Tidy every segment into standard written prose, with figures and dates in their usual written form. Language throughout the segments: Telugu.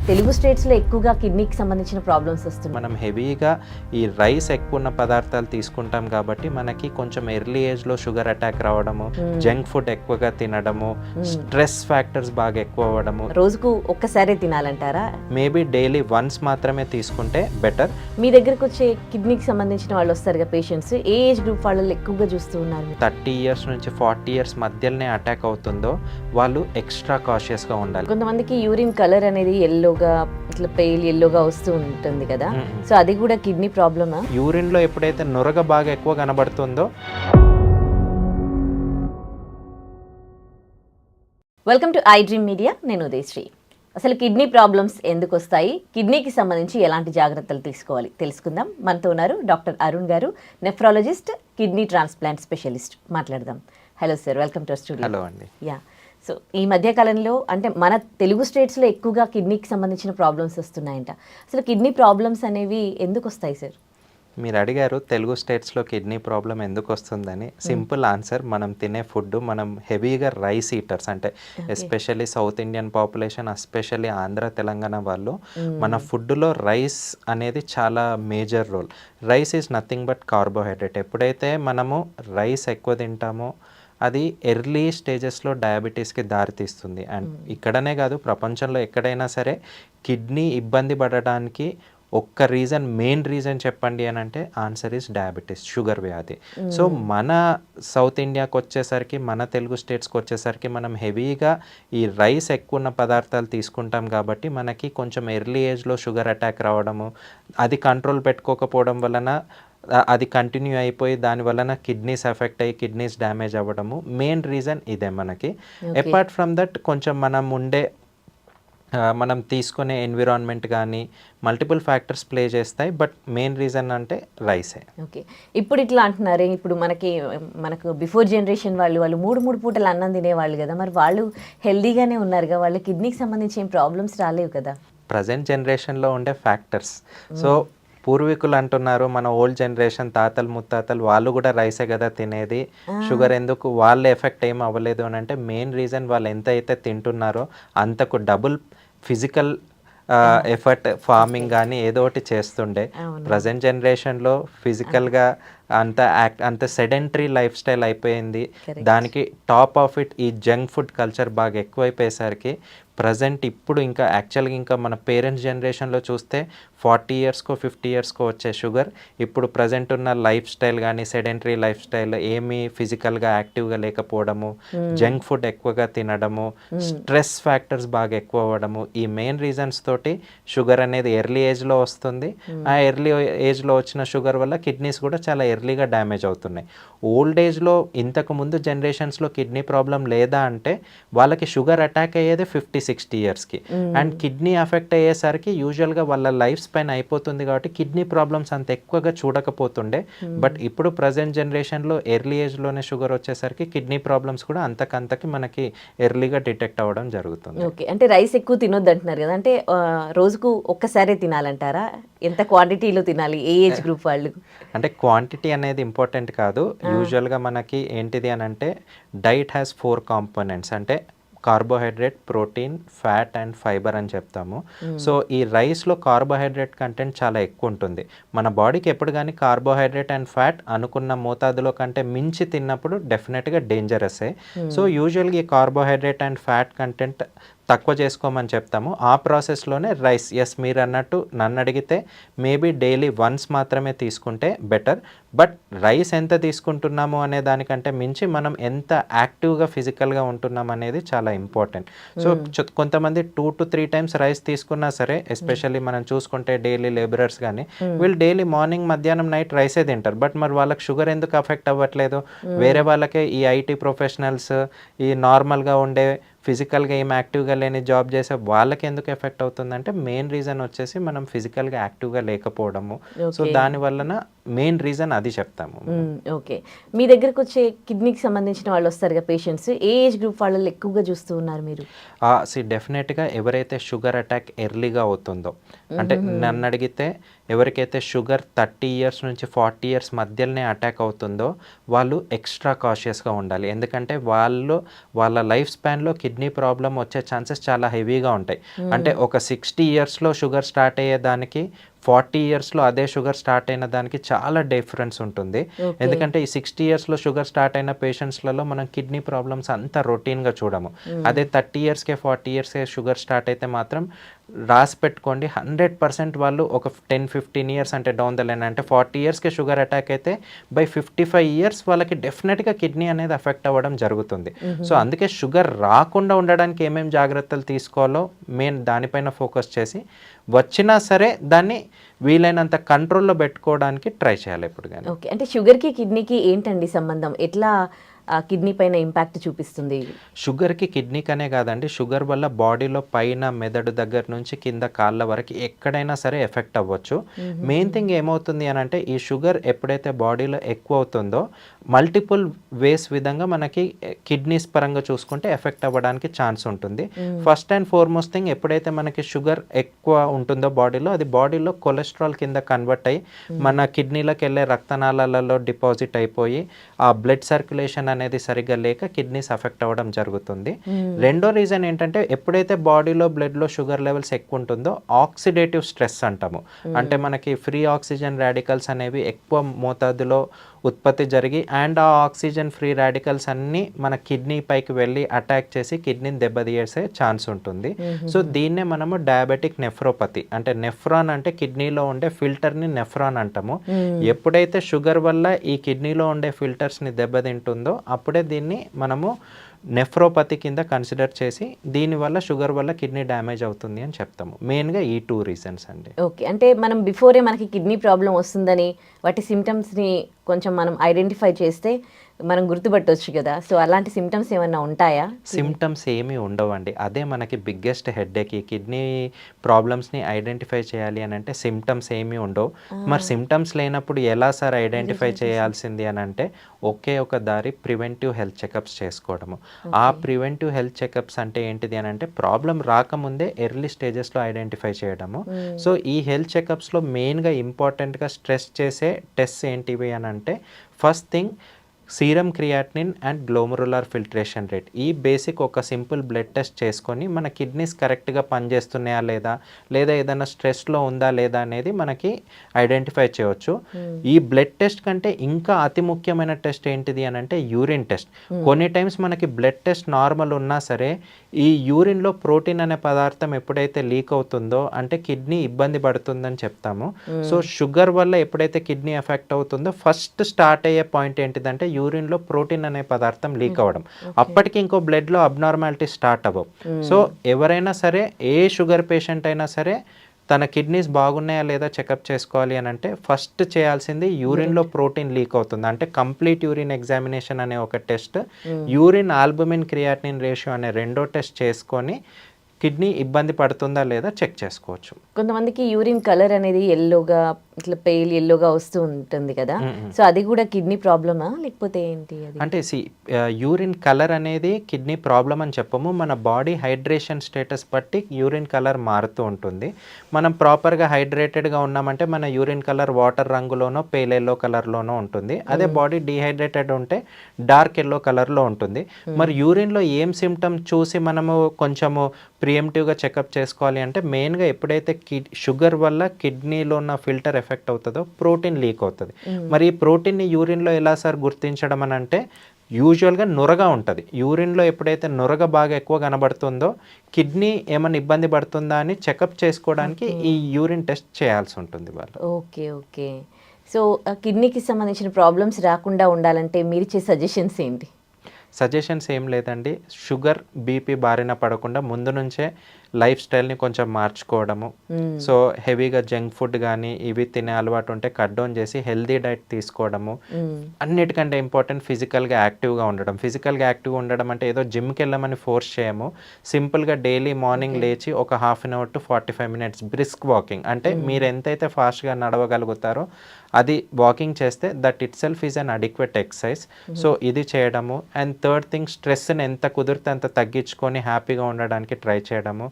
తెలుగు స్టేట్స్లో ఎక్కువగా కిడ్నీకి సంబంధించిన ప్రాబ్లమ్స్ వస్తున్నాయి. మనం హెవీగా ఈ రైస్ ఎక్కువ ఉన్న పదార్థాలు తీసుకుంటాం కాబట్టి మనకి కొంచెం ఎర్లీ ఏజ్లో షుగర్ అటాక్ రావడము, జంక్ ఫుడ్ ఎక్కువగా తినడము, స్ట్రెస్ ఫ్యాక్టర్స్ బాగా ఎక్కువ అవ్వడము. రోజుకు ఒక్కసారే తినాలంటారా? మేబీ డైలీ వన్స్ మాత్రమే తీసుకుంటే బెటర్. మీ దగ్గరకు వచ్చే కిడ్నీకి సంబంధించిన వాళ్ళు వస్తారు కదా పేషెంట్స్, ఏ ఏజ్ గ్రూప్ వాళ్ళలో ఎక్కువగా చూస్తూ ఉన్నారు? 30 years నుంచి 40 years మధ్యలోనే అటాక్ అవుతుందో వాళ్ళు ఎక్స్ట్రా కాషియస్గా ఉండాలి. కొంతమందికి యూరిన్ కలర్ అనేది ఎల్లోగా ఇట్లా పెయిల్ ఎల్లోగా వస్తూ ఉంటుంది కదా, సో అది కూడా కిడ్నీ ప్రాబ్లమా? యూరిన్లో ఎప్పుడైతే నురగ బాగా ఎక్కువ కనబడుతుందో. Welcome to I dream media, నేను ఉదయశ్రీ. అసలు కిడ్నీ ప్రాబ్లమ్స్ ఎందుకు వస్తాయి, కిడ్నీకి సంబంధించి ఎలాంటి జాగ్రత్తలు తీసుకోవాలి తెలుసుకుందాం. మనతో ఉన్నారు డాక్టర్ అరుణ్ గారు, నెఫ్రాలజిస్ట్, కిడ్నీ ట్రాన్స్ప్లాంట్ స్పెషలిస్ట్. మాట్లాడదాం. Hello sir, welcome to studio. Hello అండి. యా, సో ఈ మధ్య కాలంలో అంటే మన తెలుగు స్టేట్స్లో ఎక్కువగా కిడ్నీకి సంబంధించిన ప్రాబ్లమ్స్ వస్తున్నాయంట. అసలు కిడ్నీ ప్రాబ్లమ్స్ అనేవి ఎందుకు వస్తాయి సార్? మీరు అడిగారు తెలుగు స్టేట్స్లో కిడ్నీ ప్రాబ్లం ఎందుకు వస్తుందని. సింపుల్ ఆన్సర్, మనం తినే ఫుడ్, మనం హెవీగా రైస్ ఈటర్స్, అంటే especially South Indian population, especially Andhra Telangana వాళ్ళు, మన ఫుడ్లో రైస్ అనేది చాలా major role. Rice is nothing but carbohydrate. ఎప్పుడైతే మనము రైస్ ఎక్కువ తింటామో అది ఎర్లీ స్టేజెస్లో డయాబెటీస్కి దారితీస్తుంది. అండ్ ఇక్కడనే కాదు, ప్రపంచంలో ఎక్కడైనా సరే కిడ్నీ ఇబ్బంది పడడానికి ఒక్క రీజన్, మెయిన్ రీజన్ చెప్పండి అని అంటే ఆన్సర్ ఈస్ డయాబెటీస్, షుగర్ వ్యాధి. సో మన సౌత్ ఇండియాకి వచ్చేసరికి, మన తెలుగు స్టేట్స్కి వచ్చేసరికి మనం హెవీగా ఈ రైస్ ఎక్కువ ఉన్న పదార్థాలు తీసుకుంటాం కాబట్టి మనకి కొంచెం ఎర్లీ ఏజ్లో షుగర్ అటాక్ రావడము, అది కంట్రోల్ పెట్టుకోకపోవడం వలన అది కంటిన్యూ అయిపోయి దాని వలన కిడ్నీస్ ఎఫెక్ట్ అయ్యి కిడ్నీస్ డ్యామేజ్ అవ్వడము మెయిన్ రీజన్ ఇదే మనకి. అపార్ట్ ఫ్రమ్ దట్ కొంచెం మనం తీసుకునే ఎన్విరాన్మెంట్ కానీ మల్టిపుల్ ఫ్యాక్టర్స్ ప్లే చేస్తాయి, బట్ మెయిన్ రీజన్ అంటే రైసే. ఓకే, ఇప్పుడు ఇట్లా అంటున్నారు, ఇప్పుడు మనకు బిఫోర్ జనరేషన్ వాళ్ళు మూడు పూటలు అన్నం తినేవాళ్ళు కదా, మరి వాళ్ళు హెల్దీగానే ఉన్నారుగా, వాళ్ళ కిడ్నీకి సంబంధించి ఏం ప్రాబ్లమ్స్ రాలేవు కదా. ప్రజెంట్ జనరేషన్లో ఉండే ఫ్యాక్టర్స్. సో పూర్వీకులు అంటున్నారు, మన ఓల్డ్ జనరేషన్ తాతలు ముత్తాతలు వాళ్ళు కూడా రైసే కదా తినేది, షుగర్ ఎందుకు, వాళ్ళు ఎఫెక్ట్ ఏం అవ్వలేదు అని అంటే మెయిన్ రీజన్ వాళ్ళు ఎంత అయితే తింటున్నారో అంతకు డబుల్ ఫిజికల్ ఎఫర్ట్, ఫార్మింగ్ కానీ ఏదో ఒకటి చేస్తుండే. ప్రజెంట్ జనరేషన్లో ఫిజికల్గా అంత సెడెంటరీ లైఫ్ స్టైల్ అయిపోయింది. దానికి టాప్ ఆఫ్ ఇట్ ఈ జంక్ ఫుడ్ కల్చర్ బాగా ఎక్కువైపోయేసరికి ప్రజెంట్ ఇప్పుడు ఇంకా యాక్చువల్గా ఇంకా మన పేరెంట్స్ జనరేషన్లో చూస్తే 40 yearsకో 50 yearsకో వచ్చే షుగర్ ఇప్పుడు ప్రజెంట్ ఉన్న లైఫ్ స్టైల్ కానీ సెడెంటరీ లైఫ్ స్టైల్, ఏమీ ఫిజికల్గా యాక్టివ్గా లేకపోవడము, జంక్ ఫుడ్ ఎక్కువగా తినడము, స్ట్రెస్ ఫ్యాక్టర్స్ బాగా ఎక్కువ అవ్వడము, ఈ మెయిన్ రీజన్స్ తోటి షుగర్ అనేది ఎర్లీ ఏజ్లో వస్తుంది. ఆ ఎర్లీ ఏజ్లో వచ్చిన షుగర్ వల్ల కిడ్నీస్ కూడా చాలా ఎర్లీగా డ్యామేజ్ అవుతున్నాయి. ఓల్డ్ ఏజ్లో ఇంతకు ముందు జనరేషన్స్లో కిడ్నీ ప్రాబ్లం లేదా అంటే వాళ్ళకి షుగర్ అటాక్ అయ్యేది 50-60 yearsకి, అండ్ కిడ్నీ అఫెక్ట్ అయ్యేసరికి యూజువల్గా వాళ్ళ లైఫ్ స్పాన్ అయిపోతుంది కాబట్టి కిడ్నీ ప్రాబ్లమ్స్ అంత ఎక్కువగా చూడకపోతుండే. బట్ ఇప్పుడు ప్రజెంట్ జనరేషన్లో ఎర్లీ ఏజ్లోనే షుగర్ వచ్చేసరికి కిడ్నీ ప్రాబ్లమ్స్ కూడా అంతకంతకి మనకి ఎర్లీగా డిటెక్ట్ అవ్వడం జరుగుతుంది. ఓకే, అంటే రైస్ ఎక్కువ తినొద్దు అంటున్నారు కదా, అంటే రోజుకు ఒక్కసారే తినాలంటారా? ఎంత క్వాంటిటీలో తినాలి, ఏ ఏజ్ గ్రూప్ వాళ్ళు? అంటే క్వాంటిటీ అనేది ఇంపార్టెంట్ కాదు. యూజువల్గా మనకి ఏంటిది అని అంటే డైట్ హ్యాస్ 4 components, అంటే carbohydrate, protein, fat and fibre అని చెప్తాము. సో ఈ రైస్లో కార్బోహైడ్రేట్ కంటెంట్ చాలా ఎక్కువ ఉంటుంది. మన బాడీకి ఎప్పుడు కానీ కార్బోహైడ్రేట్ అండ్ ఫ్యాట్ అనుకున్న మోతాదులో కంటే మించి తిన్నప్పుడు డెఫినెట్గా డేంజరసే. సో యూజువల్గా ఈ కార్బోహైడ్రేట్ అండ్ ఫ్యాట్ కంటెంట్ తక్కువ చేసుకోమని చెప్తాము. ఆ ప్రాసెస్లోనే రైస్, ఎస్ మీరు అన్నట్టు నన్ను అడిగితే మేబీ డైలీ వన్స్ మాత్రమే తీసుకుంటే బెటర్. బట్ రైస్ ఎంత తీసుకుంటున్నాము అనే దానికంటే మించి మనం ఎంత యాక్టివ్గా ఫిజికల్గా ఉంటున్నాం అనేది చాలా ఇంపార్టెంట్. సో కొంతమంది 2 to 3 times రైస్ తీసుకున్నా సరే, ఎస్పెషల్లీ మనం చూసుకుంటే డైలీ లేబరర్స్ కానీ వీళ్ళు డైలీ మార్నింగ్ మధ్యాహ్నం నైట్ రైసే తింటారు. బట్ మరి వాళ్ళకి షుగర్ ఎందుకు అఫెక్ట్ అవ్వట్లేదు? వేరే వాళ్ళకే, ఈ ఐటీ ప్రొఫెషనల్స్, ఈ నార్మల్గా ఉండే ఫిజికల్గా ఏం యాక్టివ్గా లేని జాబ్ చేసే వాళ్ళకి ఎందుకు ఎఫెక్ట్ అవుతుందంటే మెయిన్ రీజన్ వచ్చేసి మనం ఫిజికల్గా యాక్టివ్గా లేకపోవడము. So okay. దాని వలన మెయిన్ రీజన్ అది చెప్తాము. ఓకే. మీ దగ్గరకు వచ్చే కిడ్నీకి సంబంధించిన వాళ్ళు వస్తారుగా పేషెంట్స్, ఏ ఏజ్ గ్రూప్ వాళ్ళలో ఎక్కువగా చూస్తూ ఉన్నారు మీరు? డెఫినెట్గా ఎవరైతే షుగర్ అటాక్ ఎర్లీగా అవుతుందో, అంటే నన్ను అడిగితే ఎవరికైతే షుగర్ 30 ఇయర్స్ నుంచి 40 ఇయర్స్ మధ్యలోనే అటాక్ అవుతుందో వాళ్ళు ఎక్స్ట్రా కాషియస్గా ఉండాలి. ఎందుకంటే వాళ్ళ లైఫ్ స్పాన్లో కిడ్నీ ప్రాబ్లం వచ్చే ఛాన్సెస్ చాలా హెవీగా ఉంటాయి. అంటే ఒక 60 ఇయర్స్లో షుగర్ స్టార్ట్ అయ్యేదానికి 40 ఇయర్స్లో అదే షుగర్ స్టార్ట్ అయిన దానికి చాలా డిఫరెన్స్ ఉంటుంది. ఎందుకంటే ఈ 60 ఇయర్స్లో షుగర్ స్టార్ట్ అయిన పేషెంట్స్లలో మనం కిడ్నీ ప్రాబ్లమ్స్ అంతా రొటీన్గా చూడము. అదే 30 ఇయర్స్కే 40 ఇయర్స్కే షుగర్ స్టార్ట్ అయితే మాత్రం రాసి పెట్టుకోండి, 100% వాళ్ళు ఒక 10-15 ఇయర్స్ అంటే డౌన్ ద లైన్, అంటే 40 ఇయర్స్కి షుగర్ అటాక్ అయితే బై 55 ఇయర్స్ వాళ్ళకి డెఫినెట్గా కిడ్నీ అనేది అఫెక్ట్ అవ్వడం జరుగుతుంది. సో అందుకే షుగర్ రాకుండా ఉండడానికి ఏమేమి జాగ్రత్తలు తీసుకోవాలో మెయిన్ దానిపైన ఫోకస్ చేసి వచ్చినా సరే దాన్ని వీలైనంత కంట్రోల్లో పెట్టుకోవడానికి ట్రై చేయాలి ఎప్పుడు కానీ. ఓకే. అంటే షుగర్కి కిడ్నీకి ఏంటండి సంబంధం? ఎట్లా కిడ్నీ పైన ఇంపాక్ట్ చూపిస్తుంది? షుగర్కి కిడ్నీకనే కాదండి, షుగర్ వల్ల బాడీలో పైన మెదడు దగ్గర నుంచి కింద కాళ్ళ వరకు ఎక్కడైనా సరే ఎఫెక్ట్ అవ్వచ్చు. మెయిన్ థింగ్ ఏమవుతుంది అని అంటే ఈ షుగర్ ఎప్పుడైతే బాడీలో ఎక్కువ అవుతుందో మల్టిపుల్ వేస్ విధంగా మనకి కిడ్నీస్ పరంగా చూసుకుంటే ఎఫెక్ట్ అవ్వడానికి ఛాన్స్ ఉంటుంది. ఫస్ట్ అండ్ ఫార్మోస్ట్ థింగ్, ఎప్పుడైతే మనకి షుగర్ ఎక్కువ ఉంటుందో బాడీలో, అది బాడీలో కొలెస్ట్రాల్ కింద కన్వర్ట్ అయ్యి మన కిడ్నీలకు వెళ్ళే రక్తనాళాలలో డిపాజిట్ అయిపోయి ఆ బ్లడ్ సర్క్యులేషన్ అనేది సరిగ్గా లేక కిడ్నీస్ అఫెక్ట్ అవ్వడం జరుగుతుంది. రెండో రీజన్ ఏంటంటే ఎప్పుడైతే బాడీలో బ్లడ్లో షుగర్ లెవెల్స్ ఎక్కువ ఉంటుందో ఆక్సిడేటివ్ స్ట్రెస్ అంటాము. అంటే మనకి ఫ్రీ ఆక్సిజన్ రాడికల్స్ అనేవి ఎక్కువ మోతాదులో ఉత్పత్తి జరిగి అండ్ ఆ ఆక్సిజన్ ఫ్రీ రాడికల్స్ అన్నీ మన కిడ్నీ పైకి వెళ్ళి అటాక్ చేసి కిడ్నీని దెబ్బతీసే ఛాన్స్ ఉంటుంది. సో దీన్నే మనము డయాబెటిక్ నెఫ్రోపతి, అంటే నెఫ్రాన్ అంటే కిడ్నీలో ఉండే ఫిల్టర్ని నెఫ్రాన్ అంటాము. ఎప్పుడైతే షుగర్ వల్ల ఈ కిడ్నీలో ఉండే ఫిల్టర్స్ని దెబ్బతింటుందో అప్పుడే దీన్ని మనము నెఫ్రోపతి కింద కన్సిడర్ చేసి దీనివల్ల షుగర్ వల్ల కిడ్నీ డ్యామేజ్ అవుతుంది అని చెప్తాము. మెయిన్గా ఈ 2 రీజన్స్ అండి. ఓకే. అంటే మనం బిఫోరే మనకి కిడ్నీ ప్రాబ్లం వస్తుందని వాటి సిమ్టమ్స్ని కొంచెం మనం ఐడెంటిఫై చేస్తే మనం గుర్తుపట్టవచ్చు కదా. సో అలాంటి సిమ్టమ్స్ ఏమైనా ఉంటాయా? సిమ్టమ్స్ ఏమీ ఉండవండి. అదే మనకి బిగ్గెస్ట్ హెడ్ఏక్. ఈ కిడ్నీ ప్రాబ్లమ్స్ని ఐడెంటిఫై చేయాలి అని అంటే సిమ్టమ్స్ ఏమీ ఉండవు. మరి సిమ్టమ్స్ లేనప్పుడు ఎలా సార్ ఐడెంటిఫై చేయాల్సింది అని అంటే ఒకే ఒక దారి ప్రివెంటివ్ హెల్త్ చెకప్స్ చేసుకోవడము. ఆ ప్రివెంటివ్ హెల్త్ చెకప్స్ అంటే ఏంటిది అని అంటే ప్రాబ్లం రాకముందే ఎర్లీ స్టేజెస్లో ఐడెంటిఫై చేయడము. సో ఈ హెల్త్ చెకప్స్లో మెయిన్గా ఇంపార్టెంట్గా స్ట్రెస్ చేసే టెస్ట్ ఏంటివి అని అంటే first thing serum creatinine and glomerular filtration rate. ఈ బేసిక్ ఒక సింపుల్ బ్లడ్ టెస్ట్ చేసుకొని మన కిడ్నీస్ కరెక్ట్గా పనిచేస్తున్నాయా లేదా ఏదైనా స్ట్రెస్లో ఉందా లేదా అనేది మనకి ఐడెంటిఫై చేయవచ్చు. ఈ బ్లడ్ టెస్ట్ కంటే ఇంకా అతి ముఖ్యమైన టెస్ట్ ఏంటిది అని అంటే యూరిన్ టెస్ట్. కొన్ని టైమ్స్ మనకి బ్లడ్ టెస్ట్ నార్మల్ ఉన్నా సరే ఈ యూరిన్లో ప్రోటీన్ అనే పదార్థం ఎప్పుడైతే లీక్ అవుతుందో అంటే కిడ్నీ ఇబ్బంది పడుతుందని చెప్తాము. సో షుగర్ వల్ల ఎప్పుడైతే కిడ్నీ ఎఫెక్ట్ అవుతుందో ఫస్ట్ స్టార్ట్ అయ్యే పాయింట్ ఏంటిదంటే యూరిన్లో ప్రోటీన్ అనే పదార్థం లీక్ అవ్వడం. అప్పటికి ఇంకో బ్లడ్లో అబ్నార్మాలిటీ స్టార్ట్ అవ్వవు. సో ఎవరైనా సరే ఏ షుగర్ పేషెంట్ అయినా సరే తన కిడ్నీస్ బాగున్నాయా లేదా చెకప్ చేసుకోవాలి అని అంటే ఫస్ట్ చేయాల్సింది యూరిన్లో ప్రోటీన్ లీక్ అవుతుంది అంటే కంప్లీట్ యూరిన్ ఎగ్జామినేషన్ అనే ఒక test, urine albumin creatinine ratio అనే రెండో టెస్ట్ చేసుకొని కిడ్నీ ఇబ్బంది పడుతుందా లేదా చెక్ చేసుకోవచ్చు. కొంతమందికి యూరిన్ కలర్ అనేది ఎల్లోగా ఇట్లా పేల్ ఎల్లోగా వస్తూ ఉంటుంది కదా. సో అది కూడా కిడ్నీ ప్రాబ్లమా లేకపోతే ఏంటి అది? అంటే యూరిన్ కలర్ అనేది కిడ్నీ ప్రాబ్లం అని చెప్పము. మన బాడీ హైడ్రేషన్ స్టేటస్ బట్టి యూరిన్ కలర్ మారుతూ ఉంటుంది. మనం ప్రాపర్గా హైడ్రేటెడ్గా ఉన్నామంటే మన యూరిన్ కలర్ వాటర్ రంగులోనో పేల్ ఎల్లో కలర్లోనో ఉంటుంది. అదే బాడీ డీహైడ్రేటెడ్ ఉంటే డార్క్ ఎల్లో కలర్లో ఉంటుంది. మరి యూరిన్లో ఏం సిమ్టమ్ చూసి మనము కొంచెము ప్రియంటివ్గా చెకప్ చేసుకోవాలి అంటే మెయిన్గా ఎప్పుడైతే షుగర్ వల్ల కిడ్నీలో ఉన్న ఫిల్టర్ ఎఫెక్ట్ అవుతుందో ప్రోటీన్ లీక్ అవుతుంది. మరి ఈ ప్రోటీన్ని యూరిన్లో ఎలా సార్ గుర్తించడం అని అంటే యూజువల్గా నురగ ఉంటుంది. యూరిన్లో ఎప్పుడైతే నురగ బాగా ఎక్కువ కనబడుతుందో కిడ్నీ ఏమైనా ఇబ్బంది పడుతుందా అని చెకప్ చేసుకోవడానికి ఈ యూరిన్ టెస్ట్ చేయాల్సి ఉంటుంది వాళ్ళు. Okay okay. సో కిడ్నీకి సంబంధించిన ప్రాబ్లమ్స్ రాకుండా ఉండాలంటే మీరు ఇచ్చే సజెషన్స్ ఏంటి? సజెషన్స్ ఏం లేదండి, షుగర్ బీపీ బారిన పడకుండా ముందు నుంచే లైఫ్ స్టైల్ని కొంచెం మార్చుకోవడము. సో హెవీగా జంక్ ఫుడ్ కానీ ఇవి తినే అలవాటు ఉంటే కట్ డౌన్ చేసి హెల్దీ డైట్ తీసుకోవడము. అన్నిటికంటే ఇంపార్టెంట్ ఫిజికల్గా యాక్టివ్గా ఉండడం. ఫిజికల్గా యాక్టివ్గా ఉండడం అంటే ఏదో జిమ్కి వెళ్ళమని ఫోర్స్ చేయము. సింపుల్గా డైలీ మార్నింగ్ లేచి ఒక 1/2 hour to 45 minutes brisk walking, అంటే మీరు ఎంతైతే ఫాస్ట్గా నడవగలుగుతారో అది వాకింగ్ చేస్తే that itself is an adequate exercise. So ఇది చేయడము. అండ్ థర్డ్ థింగ్, స్ట్రెస్ని ఎంత కుదిరితే అంత తగ్గించుకొని హ్యాపీగా ఉండడానికి ట్రై చేయడము.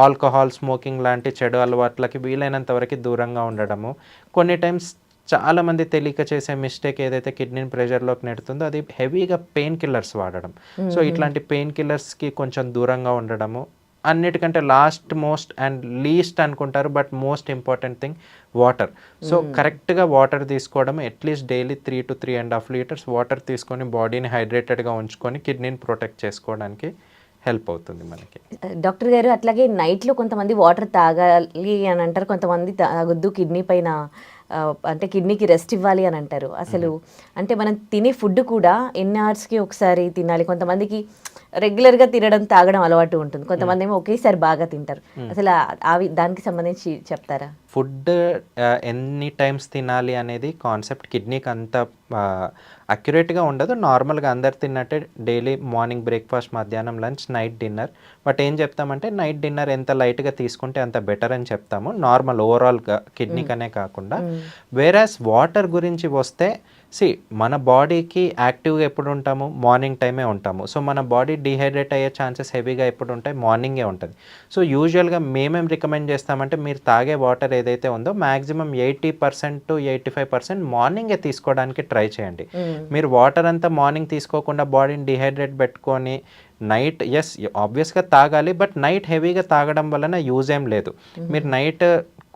ఆల్కహాల్, స్మోకింగ్ లాంటి చెడు అలవాట్లకి వీలైనంత వరకు దూరంగా ఉండడము. కొన్ని టైమ్స్ చాలామంది తెలియక చేసే మిస్టేక్ ఏదైతే కిడ్నీని ప్రెషర్లోకి నెడుతుందో అది హెవీగా పెయిన్ కిల్లర్స్ వాడడం. సో ఇట్లాంటి పెయిన్ కిల్లర్స్కి కొంచెం దూరంగా ఉండడము. అన్నిటికంటే లాస్ట్ మోస్ట్ అండ్ లీస్ట్ అనుకుంటారు but most important thing water. So కరెక్ట్గా వాటర్ తీసుకోవడం, at least daily 3 to 3.5 litres water తీసుకొని బాడీని హైడ్రేటెడ్గా ఉంచుకొని కిడ్నీని ప్రొటెక్ట్ చేసుకోవడానికి హెల్ప్ అవుతుంది మనకి. డాక్టర్ గారు, అట్లాగే నైట్లో కొంతమంది వాటర్ తాగాలి అని అంటారు, కొంతమంది తాగొద్దు, కిడ్నీ పైన అంటే కిడ్నీకి రెస్ట్ ఇవ్వాలి అని అంటారు. అసలు అంటే మనం తినే ఫుడ్ కూడా ఎన్ని అవర్స్కి ఒకసారి తినాలి? కొంతమందికి రెగ్యులర్గా తినడం తాగడం అలవాటు ఉంటుంది, కొంతమంది ఏమో ఒకేసారి బాగా తింటారు. అసలు అవి దానికి సంబంధించి చెప్తారా? ఫుడ్ ఎన్ని టైమ్స్ తినాలి అనేది కాన్సెప్ట్ కిడ్నీకి అంత అక్యురేట్గా ఉండదు. నార్మల్గా అందరు తిన్నట్టే డైలీ మార్నింగ్ బ్రేక్ఫాస్ట్, మధ్యాహ్నం లంచ్, నైట్ డిన్నర్. బట్ ఏం చెప్తామంటే నైట్ డిన్నర్ ఎంత లైట్గా తీసుకుంటే అంత బెటర్ అని చెప్తాము, నార్మల్ ఓవరాల్గా కిడ్నీకనే కాకుండా. వేరాస్ వాటర్ గురించి వస్తే, మన బాడీకి యాక్టివ్గా ఎప్పుడు ఉంటాము? మార్నింగ్ టైమే ఉంటాము. సో మన బాడీ డీహైడ్రేట్ అయ్యే ఛాన్సెస్ హెవీగా ఎప్పుడు ఉంటాయి? మార్నింగే ఉంటుంది. సో యూజువల్గా మేమేం రికమెండ్ చేస్తామంటే మీరు తాగే వాటర్ ఏదైతే ఉందో మ్యాక్సిమం 80% to 85% మార్నింగే తీసుకోవడానికి ట్రై చేయండి. మీరు వాటర్ అంతా మార్నింగ్ తీసుకోకుండా బాడీని డీహైడ్రేట్ పెట్టుకొని నైట్ ఆబ్వియస్గా తాగాలి, బట్ నైట్ హెవీగా తాగడం వలన యూజ్ ఏం లేదు. మీరు నైట్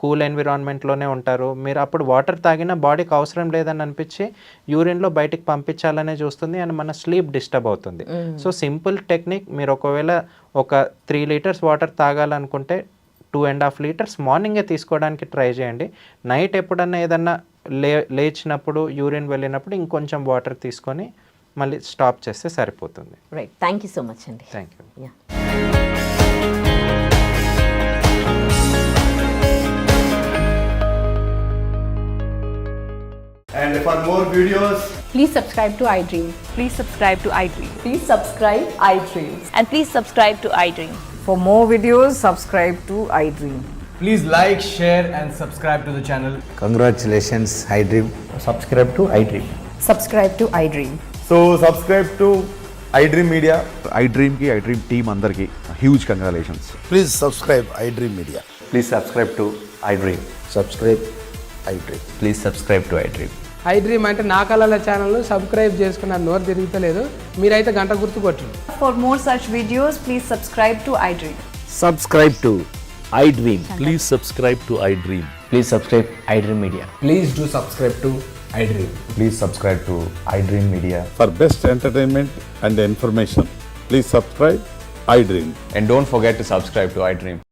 కూల్ ఎన్విరాన్మెంట్లోనే ఉంటారు, మీరు అప్పుడు వాటర్ తాగినా బాడీకి అవసరం లేదని అనిపించి యూరిన్లో బయటికి పంపించాలనే చూస్తుంది అండ్ మన స్లీప్ డిస్టర్బ్ అవుతుంది. సో సింపుల్ టెక్నిక్, మీరు ఒకవేళ ఒక 3 లీటర్స్ వాటర్ తాగాలనుకుంటే 2.5 లీటర్స్ మార్నింగే తీసుకోవడానికి ట్రై చేయండి. నైట్ ఎప్పుడన్నా ఏదన్నా లేచినప్పుడు యూరిన్ వెళ్ళినప్పుడు ఇంకొంచెం వాటర్ తీసుకొని మళ్ళీ స్టాప్ చేస్తే సరిపోతుంది. Right, thank you so much అండి. Thank you. And for more videos, please subscribe to iDream. Please subscribe to iDream. Please subscribe iDream. And please subscribe to iDream. For more videos, subscribe to iDream. please like, share and subscribe to the channel. Congratulations, iDream. Subscribe to iDream. Subscribe to iDream. So subscribe to iDream Media. iDream ki iDream team andarki huge congratulations. Please subscribe iDream Media. Please subscribe to iDream. Subscribe iDream. Please subscribe to iDream. iDream అంటే నా కళల ఛానల్ను సబ్స్క్రైబ్ చేసుకున్న నోరు తిరుగుతలేదు, మీరైతే గంట గుర్తు కొట్టండి. For more such videos, please subscribe to iDream. Subscribe to iDream. Please subscribe to iDream. Please subscribe iDream Media. Please do subscribe to iDream. Please subscribe to iDream Media. For best entertainment and information, please subscribe iDream. And don't forget to subscribe to iDream.